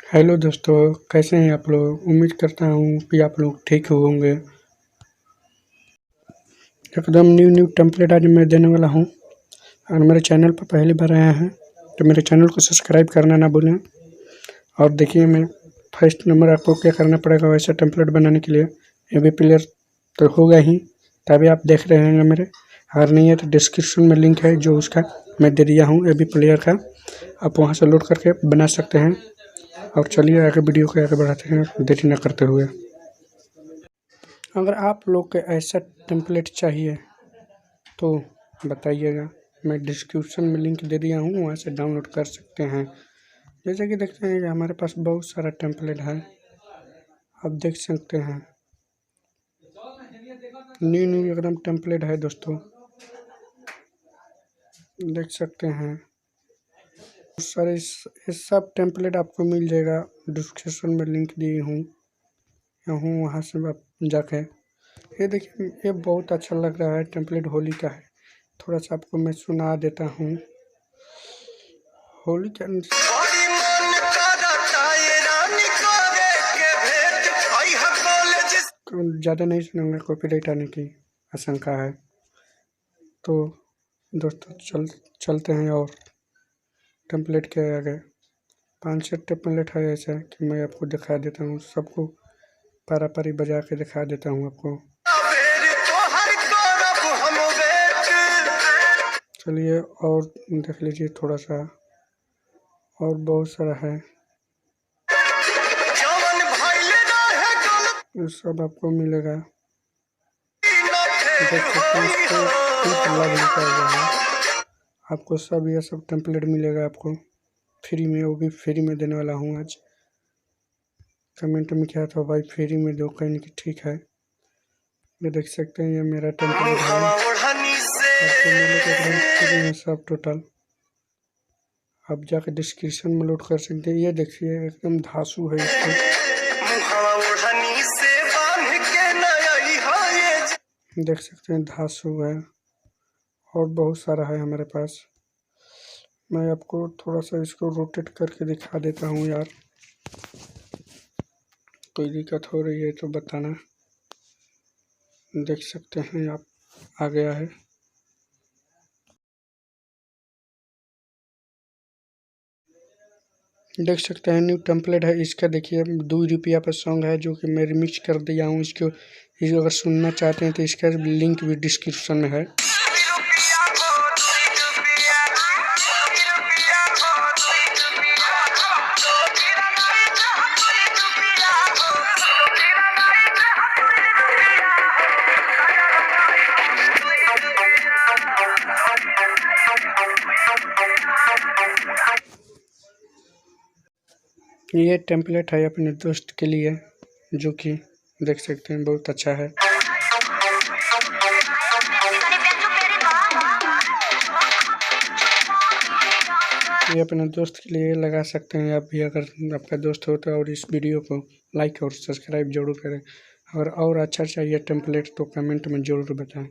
Hello दोस्तों, कैसे हैं आप लोग। उम्मीद करता हूँ कि आप लोग ठीक होंगे। एकदम न्यू टेम्पलेट आज मैं देने वाला हूँ। और मेरे चैनल पर पहली बार आया है तो मेरे चैनल को सब्सक्राइब करना ना भूलें। और देखिए, मैं फर्स्ट नंबर आपको क्या करना पड़ेगा वैसा टेम्पलेट बनाने के लिए। एबी प्लेयर तो होगा ही, तभी आप देख रहे हैं मेरे। अगर नहीं है तो डिस्क्रिप्शन में लिंक है जो उसका मैं दे दिया हूँ, एबी प्लेयर का। आप वहाँ से लोड करके बना सकते हैं। और चलिए आगे वीडियो को आगे बढ़ाते हैं देरी न करते हुए। अगर आप लोग को ऐसा टेम्पलेट चाहिए तो बताइएगा, मैं डिस्क्रिप्शन में लिंक दे दिया हूँ, वहाँ से डाउनलोड कर सकते हैं। जैसे कि देखते हैं कि हमारे पास बहुत सारा टेम्पलेट है, आप देख सकते हैं। न्यू एकदम टेम्पलेट है दोस्तों, देख सकते हैं। सारे ये सब टेम्पलेट आपको मिल जाएगा, डिस्क्रिप्शन में लिंक दिए हूँ वहाँ से आप जाके। ये देखिए, ये बहुत अच्छा लग रहा है टेम्पलेट, होली का है। थोड़ा सा आपको मैं सुना देता हूँ। होली के ज़्यादा नहीं सुनाऊंगा, कॉपीराइट आने की आशंका है। तो दोस्तों चलते हैं और टेम्पलेट के आगे। 5-6 टेम्पलेट है ऐसा कि मैं आपको दिखा देता हूँ, सबको पारा पारी बजा के दिखा देता हूँ आपको। चलिए और देख लीजिए थोड़ा सा, और बहुत सारा है। ये सब आपको मिलेगा, देख सकते हैं। लिखा हुआ है, आपको सब ये सब टेम्पलेट मिलेगा आपको फ्री में। वो भी फ्री में देने वाला हूँ आज। कमेंट में क्या था भाई, फ्री में दो, कहने की ठीक है। ये देख सकते हैं, ये मेरा टेम्पलेट है, आपको मिलेगा फ्री में सब टोटल। आप जाकर डिस्क्रिप्शन में लोड कर सकते हैं। ये देखिए एकदम धांसू है इसको, देख सकते हैं धांसू है। और बहुत सारा है हमारे पास। मैं आपको थोड़ा सा इसको रोटेट करके दिखा देता हूँ यार, कोई दिक्कत हो रही है तो बताना। देख सकते हैं आप, आ गया है। देख सकते हैं न्यू टेम्पलेट है इसका। देखिए 2 रुपया पर सॉन्ग है जो कि मैं रिमिक्स कर दिया हूँ इसको अगर सुनना चाहते हैं तो इसका लिंक भी डिस्क्रिप्शन में है। ये टेम्पलेट है अपने दोस्त के लिए, जो कि देख सकते हैं बहुत अच्छा है। ये अपने दोस्त के लिए लगा सकते हैं आप भी, अगर आपका दोस्त होता है। और इस वीडियो को लाइक और सब्सक्राइब जरूर करें। और अच्छा चाहिए टेम्पलेट तो कमेंट में ज़रूर बताएं।